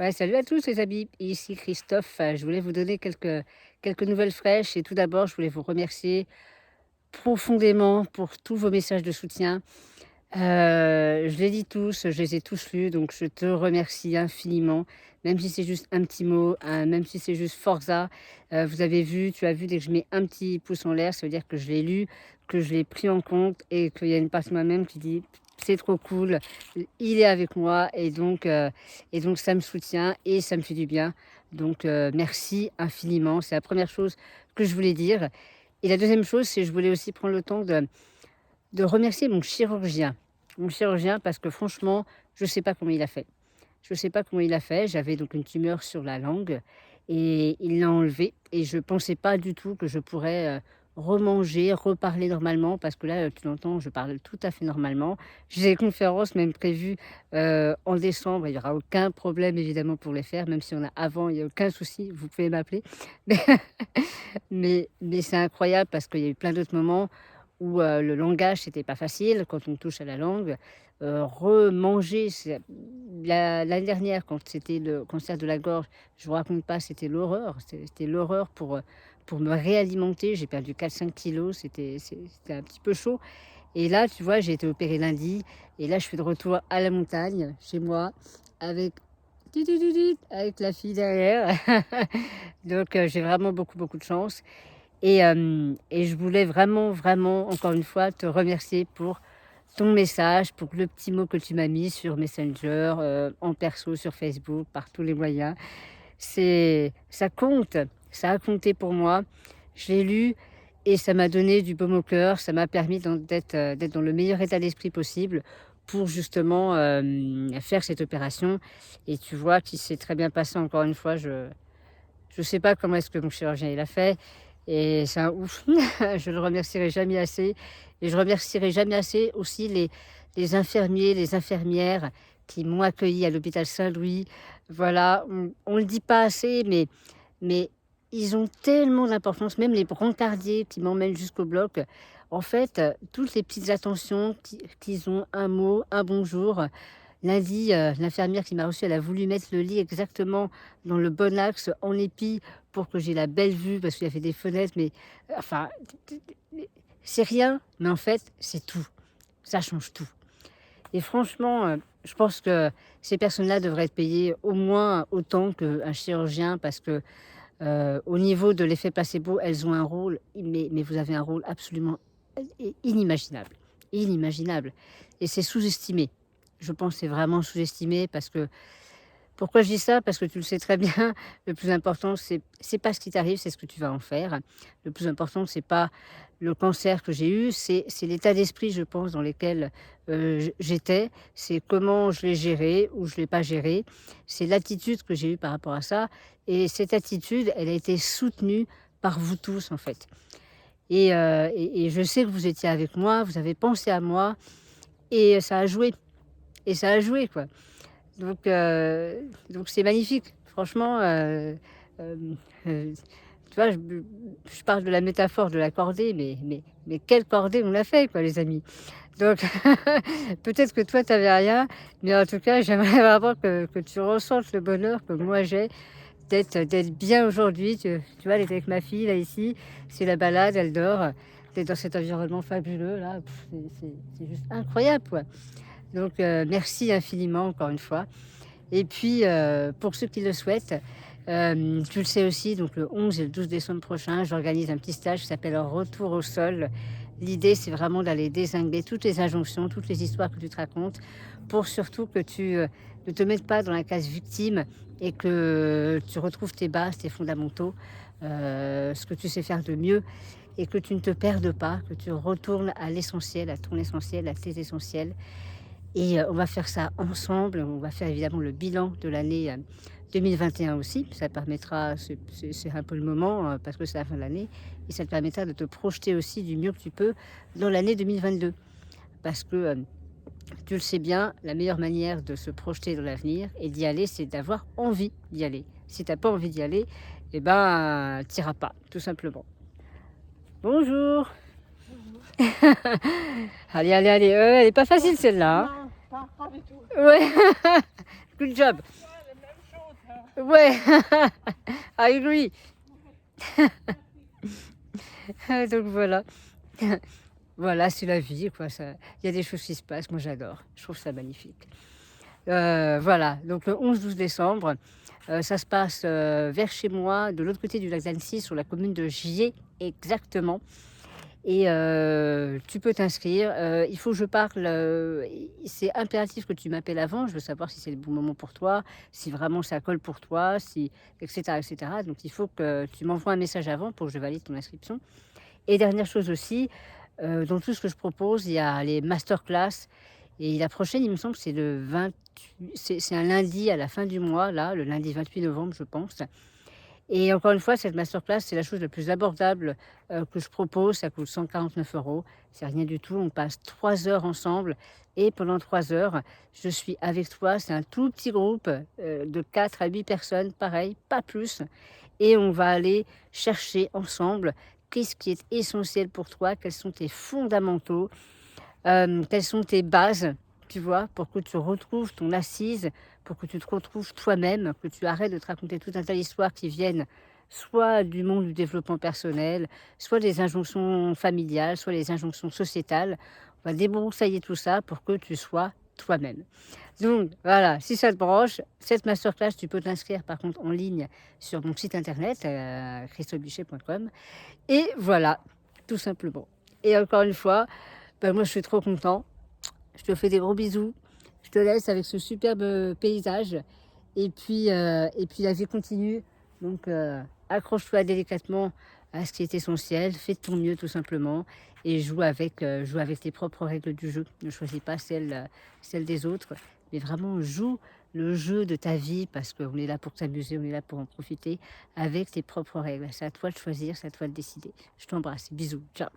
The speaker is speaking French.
Ouais, salut à tous les amis, ici Christophe. Je voulais vous donner quelques nouvelles fraîches et tout d'abord, je voulais vous remercier profondément pour tous vos messages de soutien. Je les lis tous, je les ai tous lus, donc je te remercie infiniment. Même si c'est juste un petit mot, même si c'est juste Forza, vous avez vu, tu as vu, dès que je mets un petit pouce en l'air, ça veut dire que je l'ai lu, que je l'ai pris en compte et qu'il y a une partie de moi-même qui dit c'est trop cool, il est avec moi et donc ça me soutient et ça me fait du bien. Donc merci infiniment, c'est la première chose que je voulais dire. Et la deuxième chose, c'est que je voulais aussi prendre le temps de remercier mon chirurgien. Mon chirurgien parce que franchement, je ne sais pas comment il a fait. Je ne sais pas comment il a fait. J'avais donc une tumeur sur la langue et il l'a enlevée et je ne pensais pas du tout que je pourrais, remanger, reparler normalement parce que là, tu l'entends, je parle tout à fait normalement. J'ai des conférences même prévues, en décembre. Il y aura aucun problème évidemment pour les faire, même si on a avant, il y a aucun souci, vous pouvez m'appeler. Mais c'est incroyable parce qu'il y a eu plein d'autres moments où, le langage, c'était pas facile quand on touche à la langue. Remanger, c'est l'année dernière quand c'était le cancer de la gorge, je vous raconte pas, c'était l'horreur. C'était l'horreur pour me réalimenter. J'ai perdu 4-5 kilos, c'était un petit peu chaud et là, tu vois, j'ai été opérée lundi et là, je suis de retour à la montagne, chez moi, avec avec la fille derrière. Donc j'ai vraiment beaucoup, beaucoup de chance et je voulais vraiment, vraiment, encore une fois, te remercier pour ton message, pour le petit mot que tu m'as mis sur Messenger, en perso, sur Facebook, par tous les moyens. Ça compte, ça a compté pour moi. Je l'ai lu et ça m'a donné du baume au cœur. Ça m'a permis d'être dans le meilleur état d'esprit possible pour justement, faire cette opération et tu vois qu'il s'est très bien passé encore une fois. Je sais pas comment est-ce que mon chirurgien il a fait et c'est un ouf. Je le remercierai jamais assez et je remercierai jamais assez aussi les infirmiers, les infirmières qui m'ont accueilli à l'hôpital Saint-Louis. Voilà, on le dit pas assez, mais ils ont tellement d'importance, même les brancardiers qui m'emmènent jusqu'au bloc. En fait, toutes les petites attentions qu'ils ont, un mot, un bonjour. Lundi, l'infirmière qui m'a reçue, elle a voulu mettre le lit exactement dans le bon axe, en épi, pour que j'ai la belle vue, parce qu'il y avait des fenêtres, mais enfin, c'est rien, mais en fait, c'est tout. Ça change tout. Et franchement, je pense que ces personnes-là devraient être payées au moins autant qu'un chirurgien, parce que au niveau de l'effet placebo, elles ont un rôle, mais vous avez un rôle absolument inimaginable, inimaginable. Et c'est sous-estimé. Je pense que c'est vraiment sous-estimé parce que pourquoi je dis ça? Parce que tu le sais très bien, le plus important, c'est pas ce qui t'arrive, c'est ce que tu vas en faire. Le plus important, c'est pas le cancer que j'ai eu, c'est l'état d'esprit, je pense, dans lequel, j'étais. C'est comment je l'ai géré ou je l'ai pas géré. C'est l'attitude que j'ai eue par rapport à ça et cette attitude, elle a été soutenue par vous tous, en fait et je sais que vous étiez avec moi, vous avez pensé à moi et ça a joué et ça a joué, quoi. Donc donc c'est magnifique. Franchement, heu, tu vois, je parle de la métaphore de la cordée, mais quelle cordée on a fait, quoi, les amis. Donc peut-être que toi, tu avais rien, mais en tout cas, j'aimerais vraiment que tu ressentes le bonheur que moi j'ai d'être bien aujourd'hui. Tu vois, d'être avec ma fille, là, ici, c'est la balade, elle dort, d'être dans cet environnement fabuleux, là, c'est juste incroyable, quoi. Donc merci infiniment, encore une fois. Et puis, pour ceux qui le souhaitent, tu le sais aussi, donc le 11 et le 12 décembre prochain, j'organise un petit stage qui s'appelle «Retour au sol». L'idée, c'est vraiment d'aller dézinguer toutes les injonctions, toutes les histoires que tu te racontes, pour surtout que tu, ne te mettes pas dans la case victime et que tu retrouves tes bases, tes fondamentaux, ce que tu sais faire de mieux et que tu ne te perdes pas, que tu retournes à l'essentiel, à ton essentiel, à tes essentiels et on va faire ça ensemble. On va faire évidemment le bilan de l'année, 2021 aussi. Ça te permettra c'est un peu le moment, parce que c'est la fin de l'année et ça te permettra de te projeter aussi du mieux que tu peux dans l'année 2022. Parce que, tu le sais bien, la meilleure manière de se projeter dans l'avenir et d'y aller, c'est d'avoir envie d'y aller. Si tu as pas envie d'y aller et ben, tu iras pas, tout simplement. Bonjour! Allez, allez, allez, elle est pas facile celle-là, hein? Non, pas du tout. Ouais, good job. Ouais, la même chose. Ouais, I agree. Donc voilà. Voilà, c'est la vie, quoi, ça il y a des choses qui se passent, moi j'adore, je trouve ça magnifique. Voilà, donc le 11-12 décembre, ça se passe, vers chez moi, de l'autre côté du lac d'Annecy, sur la commune de Gier exactement. Et tu peux t'inscrire, il faut que je parle, c'est impératif que tu m'appelles avant, je veux savoir si c'est le bon moment pour toi, si vraiment ça colle pour toi, si et cetera et cetera. Donc il faut que tu m'envoies un message avant pour que je valide ton inscription. Et dernière chose aussi, dans tout ce que je propose, il y a les masterclass et la prochaine, il me semble, c'est le 28, c'est un lundi à la fin du mois, là, le lundi 28 novembre, je pense. Et encore une fois, cette masterclass, c'est la chose la plus abordable, que je propose. Ça coûte 149 €. C'est rien du tout. On passe 3 heures ensemble et pendant 3 heures, je suis avec toi. C'est un tout petit groupe, de 4 à 8 personnes, pareil, pas plus, et on va aller chercher ensemble qu'est-ce qui est essentiel pour toi, quels sont tes fondamentaux, quelles sont tes bases, tu vois? Pour que tu retrouves ton assise, pour que tu te retrouves toi-même, que tu arrêtes de te raconter tout un tas d'histoires qui viennent soit du monde du développement personnel, soit des injonctions familiales, soit les injonctions sociétales. On va débroussailler tout ça pour que tu sois toi-même. Donc voilà, si ça te branche, cette masterclass, tu peux t'inscrire par contre en ligne sur mon site internet, christobichet.com, et voilà, tout simplement. Et encore une fois, bah, moi je suis trop content. Je te fais des gros bisous. Je te laisse avec ce superbe paysage. Et puis la vie continue. Donc accroche-toi délicatement à ce qui est essentiel. Fais de ton mieux tout simplement. Et joue avec tes propres règles du jeu. Ne choisis pas celles des autres. Mais vraiment joue le jeu de ta vie parce qu'on est là pour t'amuser, on est là pour en profiter avec tes propres règles. C'est à toi de choisir, c'est à toi de décider. Je t'embrasse. Bisous. Ciao.